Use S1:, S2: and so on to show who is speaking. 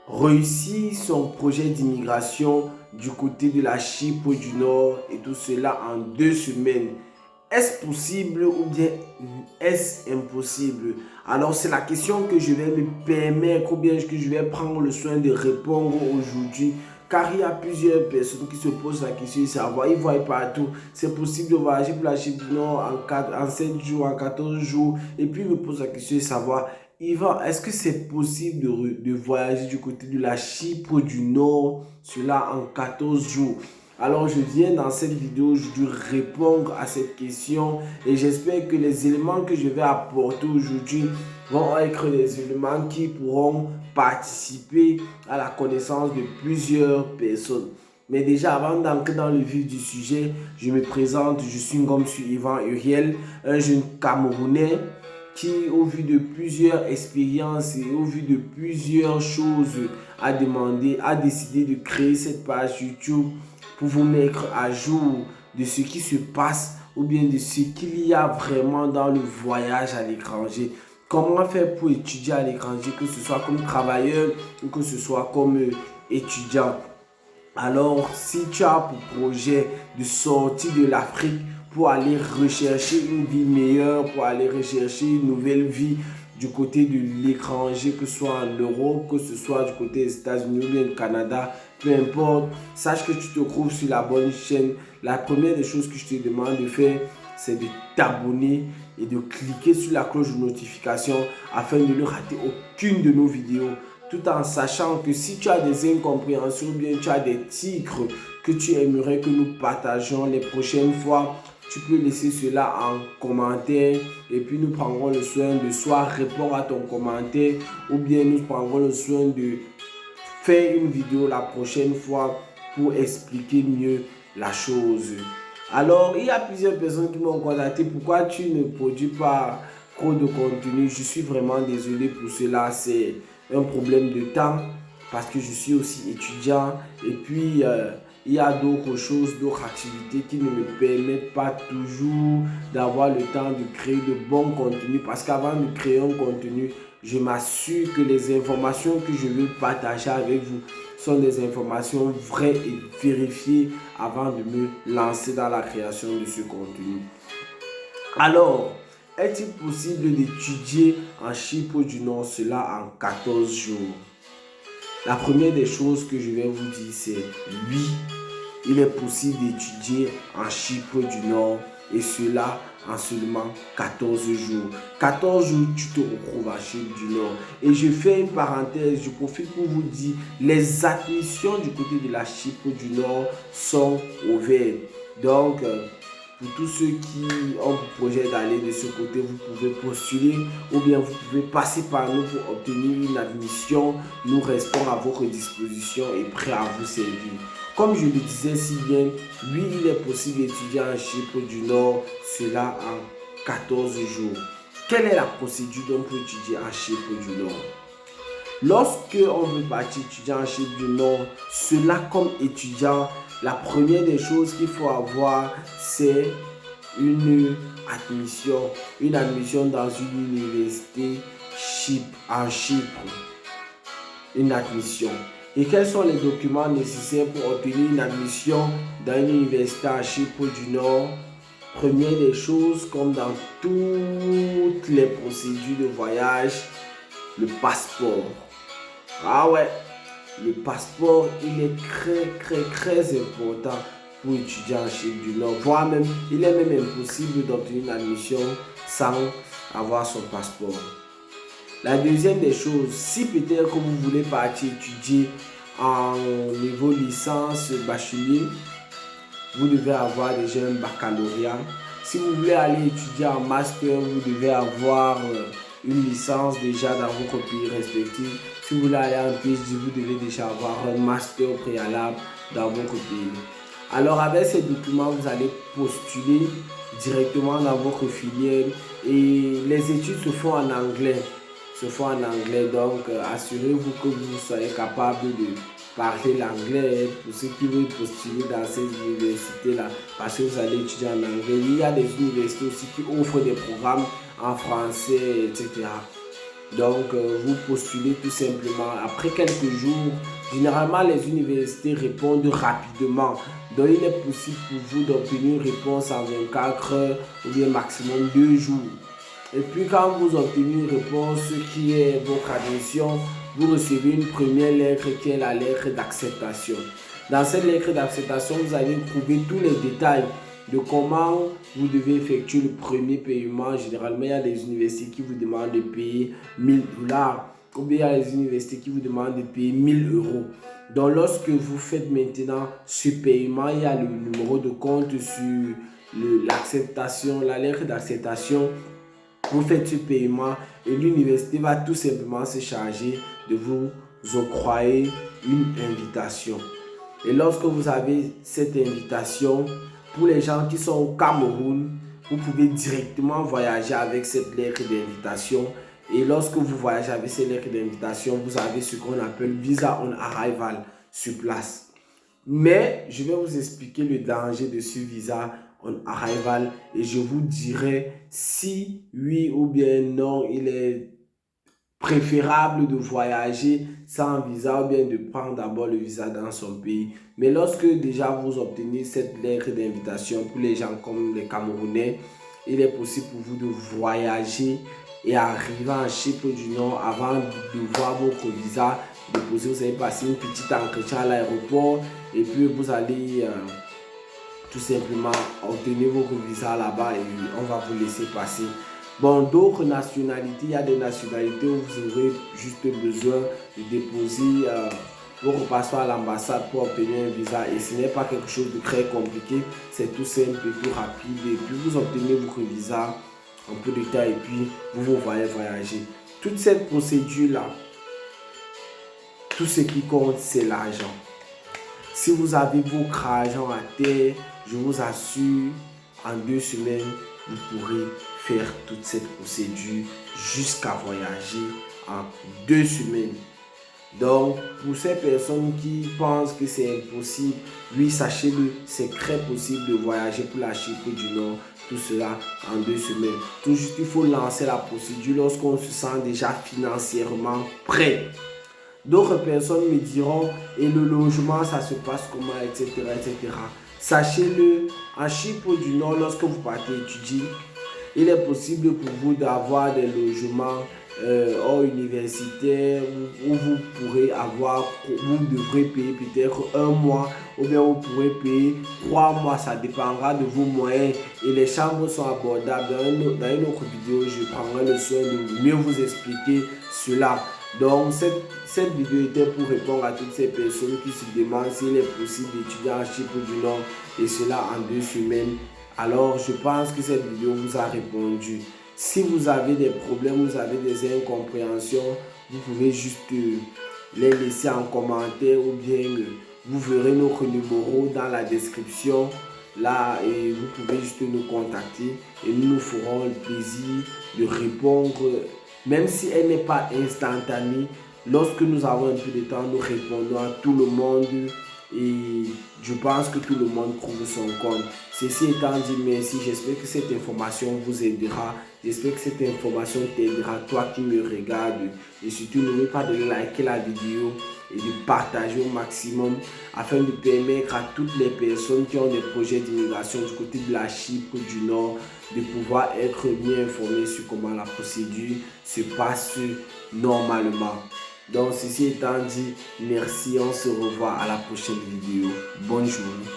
S1: réussit son projet d'immigration du côté de la Chypre du Nord et tout cela en 2 semaines. Est-ce possible ou bien est-ce impossible? Alors c'est la question que je vais me permettre ou bien que je vais prendre le soin de répondre aujourd'hui. Car il y a plusieurs personnes qui se posent la question de savoir, ils voient partout, c'est possible de voyager pour la Chypre du Nord en 7 jours, en 14 jours. Et puis ils me posent la question de savoir, Yvan, est-ce que c'est possible de voyager du côté de la Chypre du Nord, cela en 14 jours? Alors, je viens dans cette vidéo aujourd'hui répondre à cette question et j'espère que les éléments que je vais apporter aujourd'hui vont être des éléments qui pourront participer à la connaissance de plusieurs personnes. Mais déjà, avant d'entrer dans le vif du sujet, je me présente, je suis Ngomsu Yvan Uriel, un jeune Camerounais qui, au vu de plusieurs expériences et au vu de plusieurs choses a demandé, a décidé de créer cette page YouTube pour vous mettre à jour de ce qui se passe ou bien de ce qu'il y a vraiment dans le voyage à l'étranger. Comment faire pour étudier à l'étranger, que ce soit comme travailleur ou que ce soit comme étudiant. Alors, si tu as pour projet de sortir de l'Afrique pour aller rechercher une vie meilleure, pour aller rechercher une nouvelle vie du côté de l'étranger, que ce soit en Europe, que ce soit du côté des États-Unis ou bien du Canada, peu importe, sache que tu te trouves sur la bonne chaîne. La première des choses que je te demande de faire, c'est de t'abonner et de cliquer sur la cloche de notification afin de ne rater aucune de nos vidéos. Tout en sachant que si tu as des incompréhensions ou bien tu as des titres que tu aimerais que nous partagions les prochaines fois, tu peux laisser cela en commentaire et puis nous prendrons le soin de soit répondre à ton commentaire ou bien nous prendrons le soin de faire une vidéo la prochaine fois pour expliquer mieux la chose. Alors, il y a plusieurs personnes qui m'ont contacté. Pourquoi tu ne produis pas trop de contenu? Je suis vraiment désolé pour cela. C'est un problème de temps parce que je suis aussi étudiant. Et puis, il y a d'autres choses, d'autres activités qui ne me permettent pas toujours d'avoir le temps de créer de bons contenus. Parce qu'avant de créer un contenu, je m'assure que les informations que je veux partager avec vous sont des informations vraies et vérifiées avant de me lancer dans la création de ce contenu. Alors, est-il possible d'étudier en Chypre du Nord cela en 14 jours? La première des choses que je vais vous dire, c'est oui, il est possible d'étudier en Chypre du Nord et cela en seulement 14 jours. 14 jours, tu te retrouves à Chypre du Nord. Et je fais une parenthèse, je profite pour vous dire, les admissions du côté de la Chypre du Nord sont ouvertes. Donc, pour tous ceux qui ont pour projet d'aller de ce côté, vous pouvez postuler ou bien vous pouvez passer par nous pour obtenir une admission. Nous restons à votre disposition et prêts à vous servir. Comme je le disais si bien, oui, il est possible d'étudier en Chypre du Nord, cela en 14 jours. Quelle est la procédure donc pour étudier en Chypre du Nord? Lorsque on veut partir étudier en Chypre du Nord, cela comme étudiant, la première des choses qu'il faut avoir, c'est une admission dans une université en Chypre. Une admission. Et quels sont les documents nécessaires pour obtenir une admission dans une université en Chypre du Nord? Première des choses, comme dans toutes les procédures de voyage, le passeport. Ah ouais, le passeport, il est très important pour étudier en Chypre du Nord. Voire même, il est même impossible d'obtenir une admission sans avoir son passeport. La deuxième des choses, si peut-être que vous voulez partir étudier en niveau licence bachelier, vous devez avoir déjà un baccalauréat. Si vous voulez aller étudier en master, vous devez avoir une licence déjà dans votre pays respectif. Si vous voulez aller en PhD, vous devez déjà avoir un master préalable dans votre pays. Alors avec ces documents, vous allez postuler directement dans votre filière et les études se font en anglais. Donc assurez-vous que vous soyez capable de parler l'anglais pour ceux qui veulent postuler dans ces universités-là, parce que vous allez étudier en anglais. Il y a des universités aussi qui offrent des programmes en français, etc. Donc, vous postulez tout simplement. Après quelques jours, généralement, les universités répondent rapidement. Donc, il est possible pour vous d'obtenir une réponse en 24 heures ou bien maximum 2 jours. Et puis, quand vous obtenez une réponse qui est votre admission, vous recevez une première lettre qui est la lettre d'acceptation. Dans cette lettre d'acceptation, vous allez trouver tous les détails de comment vous devez effectuer le premier paiement. Généralement, il y a des universités qui vous demandent de payer 1000 dollars ou bien il y a des universités qui vous demandent de payer 1000 euros. Donc, lorsque vous faites maintenant ce paiement, il y a le numéro de compte sur l'acceptation, la lettre d'acceptation. Vous faites ce paiement et l'université va tout simplement se charger de vous octroyer une invitation. Et lorsque vous avez cette invitation, pour les gens qui sont au Cameroun, vous pouvez directement voyager avec cette lettre d'invitation. Et lorsque vous voyagez avec cette lettre d'invitation, vous avez ce qu'on appelle Visa on Arrival sur place. Mais je vais vous expliquer le danger de ce Visa on Arrival et je vous dirai si oui ou bien non il est préférable de voyager sans visa ou bien de prendre d'abord le visa dans son pays. Mais lorsque déjà vous obtenez cette lettre d'invitation pour les gens comme les Camerounais, il est possible pour vous de voyager et arriver en Chypre du Nord avant de voir votre visa déposé. Vous allez passer une petite entretien à l'aéroport et puis vous allez tout simplement obtenir votre visa là-bas et on va vous laisser passer. Bon, d'autres nationalités, il y a des nationalités où vous aurez juste besoin de déposer votre passeport à l'ambassade pour obtenir un visa et ce n'est pas quelque chose de très compliqué, c'est tout simple et tout rapide et puis vous obtenez votre visa en peu de temps et puis vous voyez voyager. Toute cette procédure-là, tout ce qui compte, c'est l'argent. Si vous avez votre argent à terre, je vous assure, en 2 semaines, vous pourrez faire toute cette procédure jusqu'à voyager en 2 semaines. Donc, pour ces personnes qui pensent que c'est impossible, oui, sachez-le, c'est très possible de voyager pour la Chypre du Nord, tout cela en 2 semaines. Tout juste, il faut lancer la procédure lorsqu'on se sent déjà financièrement prêt. D'autres personnes me diront, et le logement, ça se passe comment, etc., etc. Sachez-le, en Chypre du Nord, lorsque vous partez étudier, il est possible pour vous d'avoir des logements hors universitaires où vous pourrez avoir, vous devrez payer peut-être 1 mois ou bien vous pourrez payer 3 mois, ça dépendra de vos moyens et les chambres sont abordables. Dans une autre vidéo, je prendrai le soin de mieux vous expliquer cela. Donc cette vidéo était pour répondre à toutes ces personnes qui se demandent s'il est possible d'étudier en Chypre du Nord et cela en 2 semaines. Alors je pense que cette vidéo vous a répondu. Si vous avez des problèmes, vous avez des incompréhensions, vous pouvez juste les laisser en commentaire ou bien vous verrez notre numéro dans la description là et vous pouvez juste nous contacter et nous ferons le plaisir de répondre. Même si elle n'est pas instantanée, lorsque nous avons un peu de temps, nous répondons à tout le monde et je pense que tout le monde trouve son compte. Ceci étant dit, merci. J'espère que cette information vous aidera. J'espère que cette information t'aidera, toi qui me regardes. Et surtout, n'oubliez pas de liker la vidéo et de partager au maximum afin de permettre à toutes les personnes qui ont des projets d'immigration du côté de la Chypre du Nord de pouvoir être bien informées sur comment la procédure se passe normalement. Donc ceci étant dit, merci, on se revoit à la prochaine vidéo. Bonne journée.